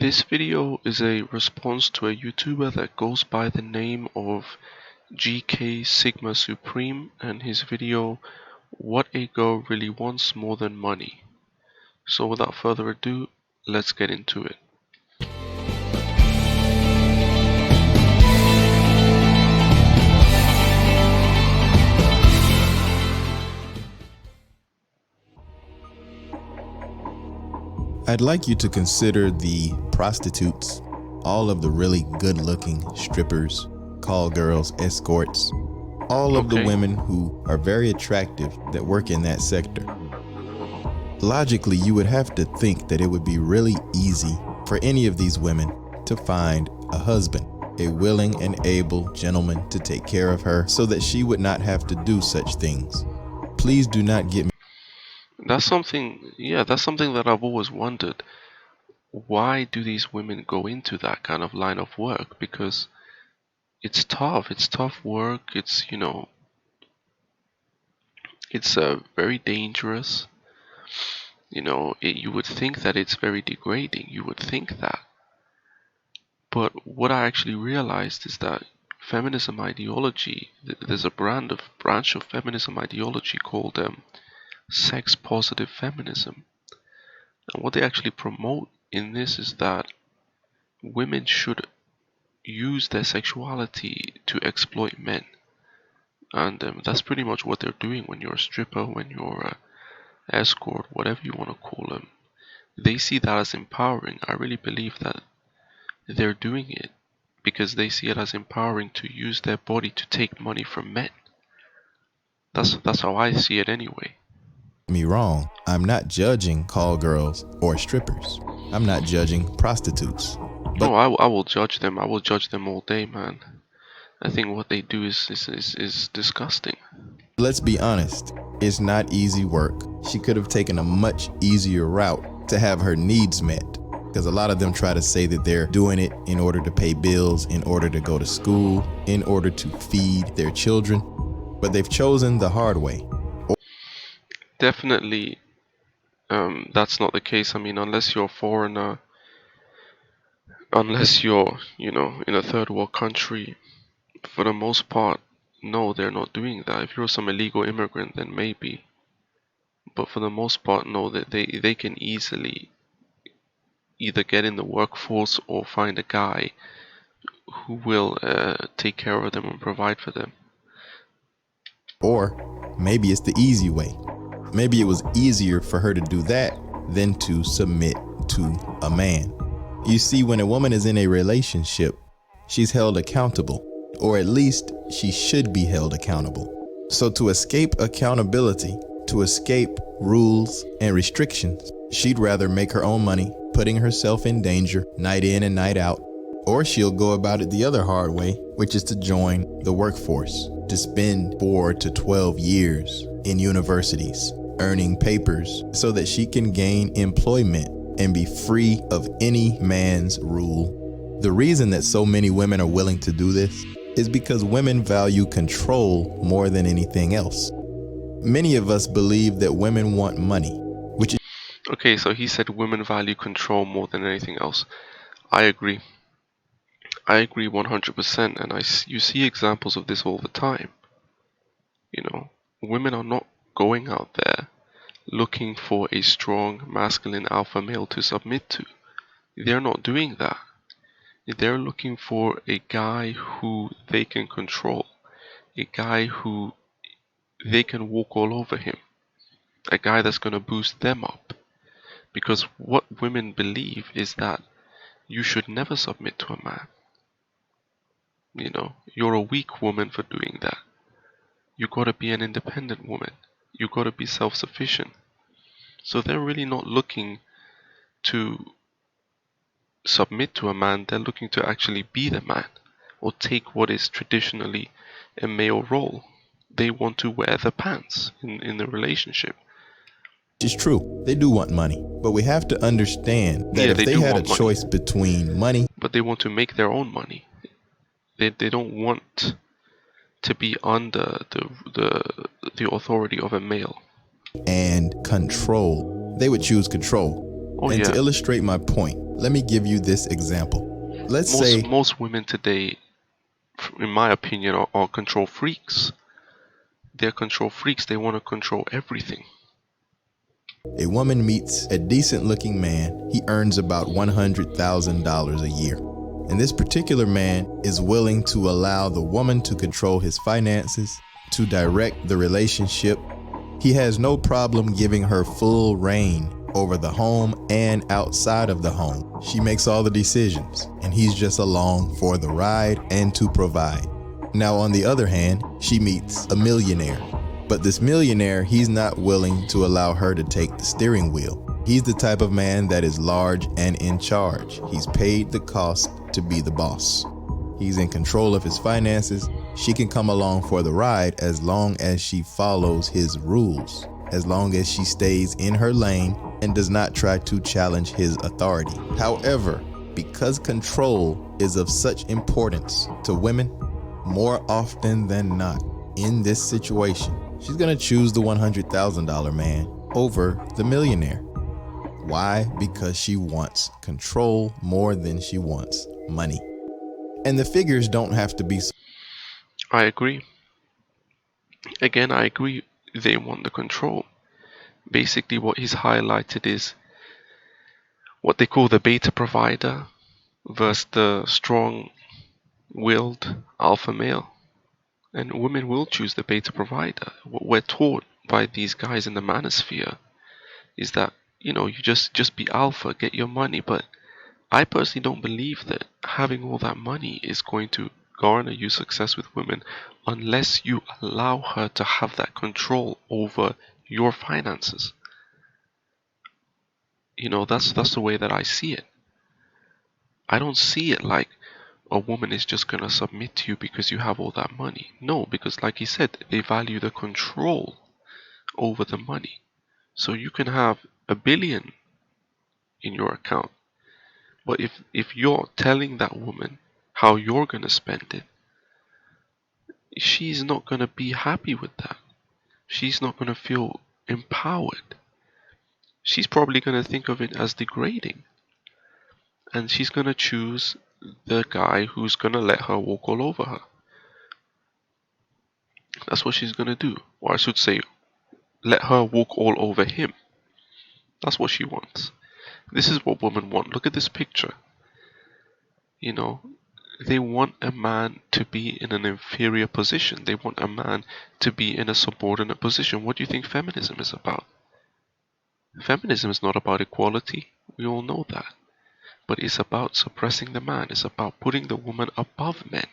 This video is a response to a YouTuber that goes by the name of GK Sigma Supreme and his video What a Girl Really Wants More Than Money. So without further ado, let's get into it. I'd like you to consider the prostitutes, all of the really good-looking strippers, call girls, escorts, all of the Okay. women who are very attractive that work in that sector. Logically, you would have to think that it would be really easy for any of these women to find a husband, a willing and able gentleman to take care of her so that she would not have to do such things. Please do not get me. That's something that I've always wondered. Why do these women go into that kind of line of work? Because it's tough work, it's very dangerous. You would think that it's very degrading, you would think that. But what I actually realized is that feminism ideology, there's a branch of feminism ideology called sex positive feminism. And what they actually promote in this is that women should use their sexuality to exploit men. And that's pretty much what they're doing when you're a stripper, when you're a escort, whatever you want to call them. They see that as empowering. I really believe that they're doing it because they see it as empowering to use their body to take money from men. That's how I see it anyway. Me wrong. I'm not judging call girls or strippers. I'm not judging prostitutes. But No, I will judge them. I will judge them all day, man. I think what they do is disgusting. let's be honest, it's not easy work. She could have taken a much easier route to have her needs met. Because a lot of them try to say that they're doing it in order to pay bills, in order to go to school, in order to feed their children. But they've chosen the hard way. Definitely, that's not the case. I mean, unless you're a foreigner, unless you're, in a third world country, for the most part, no, they're not doing that. If you're some illegal immigrant, then maybe. But for the most part, no, they can easily either get in the workforce or find a guy who will take care of them and provide for them. Or maybe it's the easy way. Maybe it was easier for her to do that than to submit to a man. You see, when a woman is in a relationship, she's held accountable, or at least she should be held accountable. So to escape accountability, to escape rules and restrictions, she'd rather make her own money, putting herself in danger night in and night out, or she'll go about it the other hard way, which is to join the workforce, to spend 4 to 12 years in universities, earning papers so that she can gain employment and be free of any man's rule. The reason that so many women are willing to do this is because women value control more than anything else. Many of us believe that women want money, which is Okay, so he said women value control more than anything else. I agree. I agree 100%, and you see examples of this all the time. Women are not going out there looking for a strong, masculine alpha male to submit to. They're not doing that. They're looking for a guy who they can control, a guy who they can walk all over him, a guy that's going to boost them up. Because what women believe is that you should never submit to a man. You're a weak woman for doing that. You gotta be an independent woman. You gotta be self-sufficient. So they're really not looking to submit to a man, they're looking to actually be the man, or take what is traditionally a male role. They want to wear the pants in the relationship. is true. They do want money, but we have to understand that if they had a choice between money, but they want to make their own money. They don't want to be under the authority of a male. And control, they would choose control. Oh And to yeah. illustrate my point, let me give you this example. Let's say Most women today, in my opinion, are control freaks. They're control freaks. They want to control everything. a woman meets a decent looking man. He earns about $100,000 a year. And this particular man is willing to allow the woman to control his finances, to direct the relationship. He has no problem giving her full reign over the home and outside of the home. She makes all the decisions, and he's just along for the ride and to provide. Now, on the other hand, she meets a millionaire. But this millionaire, he's not willing to allow her to take the steering wheel. He's the type of man that is large and in charge. He's paid the cost to be the boss. He's in control of his finances. She can come along for the ride as long as she follows his rules, as long as she stays in her lane and does not try to challenge his authority. However, because control is of such importance to women, more often than not, in this situation, she's gonna choose the $100,000 man over the millionaire. Why? Because she wants control more than she wants money. And the figures don't have to be. I agree. Again, I agree. They want the control. Basically, what he's highlighted is what they call the beta provider versus the strong-willed alpha male. And women will choose the beta provider. What we're taught by these guys in the manosphere is that, you just be alpha, get your money. But I personally don't believe that having all that money is going to garner you success with women unless you allow her to have that control over your finances. That's the way that I see it. I don't see it like a woman is just gonna submit to you because you have all that money. No, because like he said, they value the control over the money. So you can have $1 billion in your account, but if you're telling that woman how you're gonna spend it, she's not gonna be happy with that. She's not gonna feel empowered. She's probably gonna think of it as degrading. And she's gonna choose the guy who's gonna let her walk all over her. That's what she's gonna do. Or I should say, let her walk all over him. That's what she wants. This is what women want. Look at this picture. They want a man to be in an inferior position. They want a man to be in a subordinate position. What do you think feminism is about? Feminism is not about equality. We all know that. But it's about suppressing the man. It's about putting the woman above men.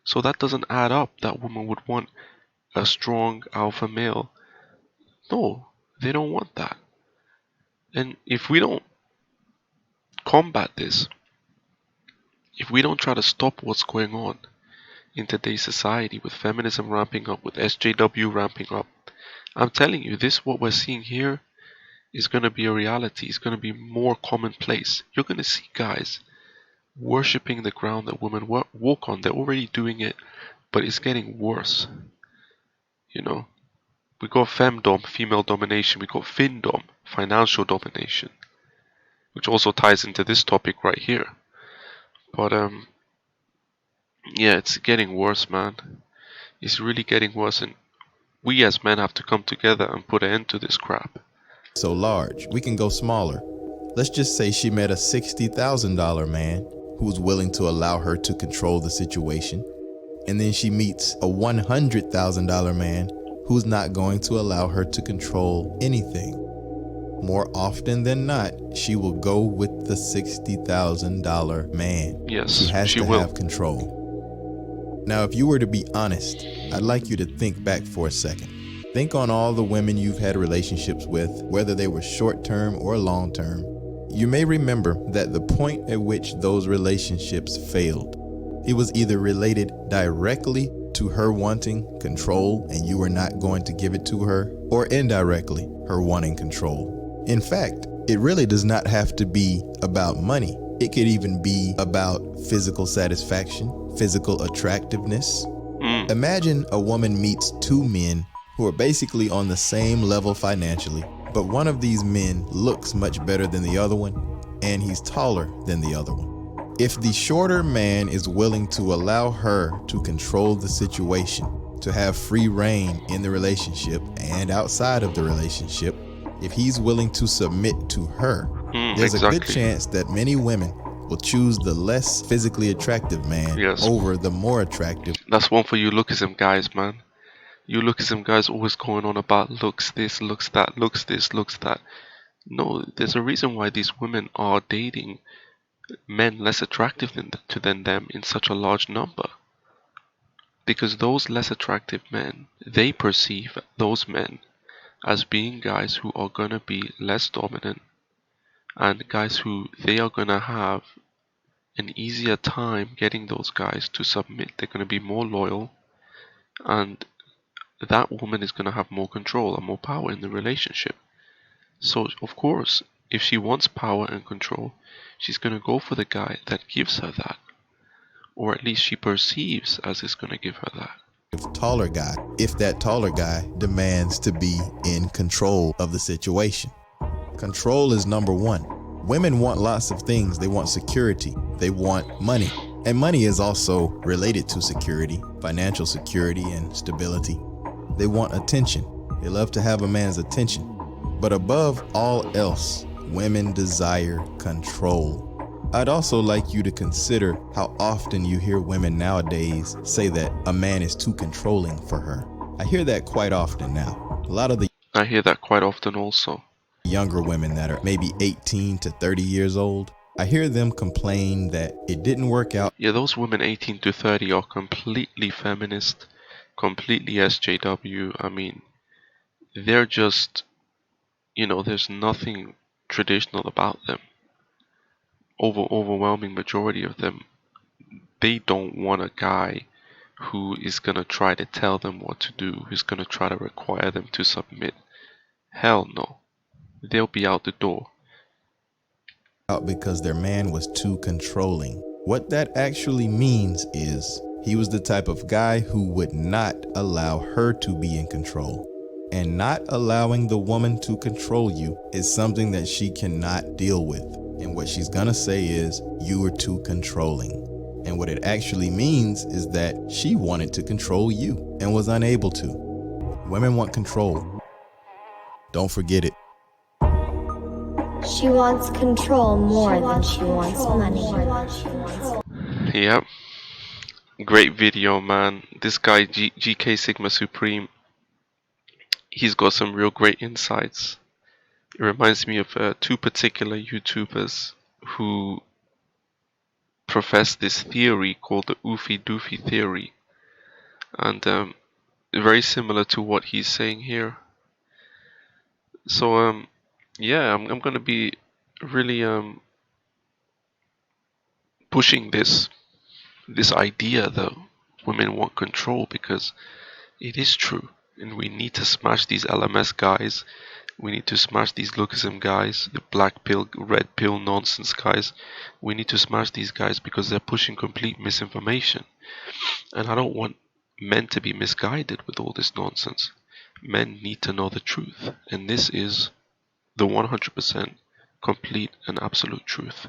So that doesn't add up that women would want a strong alpha male. No, they don't want that. And if we don't combat this, if we don't try to stop what's going on in today's society with feminism ramping up, with SJW ramping up, I'm telling you, what we're seeing here is going to be a reality. It's going to be more commonplace. You're going to see guys worshipping the ground that women walk on. They're already doing it, but it's getting worse. We got femdom, female domination. We got findom, financial domination, which also ties into this topic right here. But yeah, it's getting worse, man. It's really getting worse, and we as men have to come together and put an end to this crap. So large, we can go smaller. Let's just say she met a $60,000 man who's willing to allow her to control the situation. And then she meets a $100,000 man who's not going to allow her to control anything. More often than not, she will go with the $60,000 man. Yes, she has to will have control. Now, if you were to be honest, I'd like you to think back for a second. Think on all the women you've had relationships with, whether they were short-term or long-term. You may remember that the point at which those relationships failed, it was either related directly to her wanting control and you were not going to give it to her, or indirectly, her wanting control. In fact, it really does not have to be about money. It could even be about physical satisfaction, physical attractiveness. Imagine a woman meets two men who are basically on the same level financially. but one of these men looks much better than the other one, and he's taller than the other one. If the shorter man is willing to allow her to control the situation, to have free reign in the relationship and outside of the relationship, if he's willing to submit to her, there's a good chance that many women will choose the less physically attractive man over the more attractive. That's one for you lookism guys, man. You lookism guys always going on about looks this, looks that, looks this, looks that. No, there's a reason why these women are dating men less attractive than them in such a large number. Because those less attractive men, they perceive those men as being guys who are gonna be less dominant and guys who they are gonna have an easier time getting those guys to submit. They're gonna be more loyal, and that woman is gonna have more control and more power in the relationship. So of course, if she wants power and control, she's gonna go for the guy that gives her that, or at least she perceives as is gonna give her that. Taller guy, if that taller guy demands to be in control of the situation. Control is number one. Women want lots of things. They want security. They want money. And money is also related to security, financial security and stability. They want attention. They love to have a man's attention. But above all else, women desire control. I'd also like you to consider how often you hear women nowadays say that a man is too controlling for her. I hear that quite often now. I hear that quite often also. Younger women that are maybe 18 to 30 years old, I hear them complain that it didn't work out. Yeah, those women 18 to 30 are completely feminist, completely SJW. I mean, they're just, there's nothing traditional about them. Overwhelming majority of them, they don't want a guy who is gonna try to tell them what to do, who's gonna try to require them to submit. Hell no. They'll be out the door. Because their man was too controlling. What that actually means is he was the type of guy who would not allow her to be in control. And not allowing the woman to control you is something that she cannot deal with. And what she's gonna say is, you were too controlling. And what it actually means is that she wanted to control you and was unable to. Women want control. Don't forget it. She wants control more than she wants money. Yep. Great video, man. This guy, GK Sigma Supreme, he's got some real great insights. It reminds me of two particular YouTubers who profess this theory called the Oofy Doofy theory. And very similar to what he's saying here. So, yeah, I'm going to be really pushing this idea that women want control, because it is true, and we need to smash these LMS guys. We need to smash these lookism guys, the black pill, red pill nonsense guys. We need to smash these guys because they're pushing complete misinformation. And I don't want men to be misguided with all this nonsense. Men need to know the truth, and this is the 100% complete and absolute truth.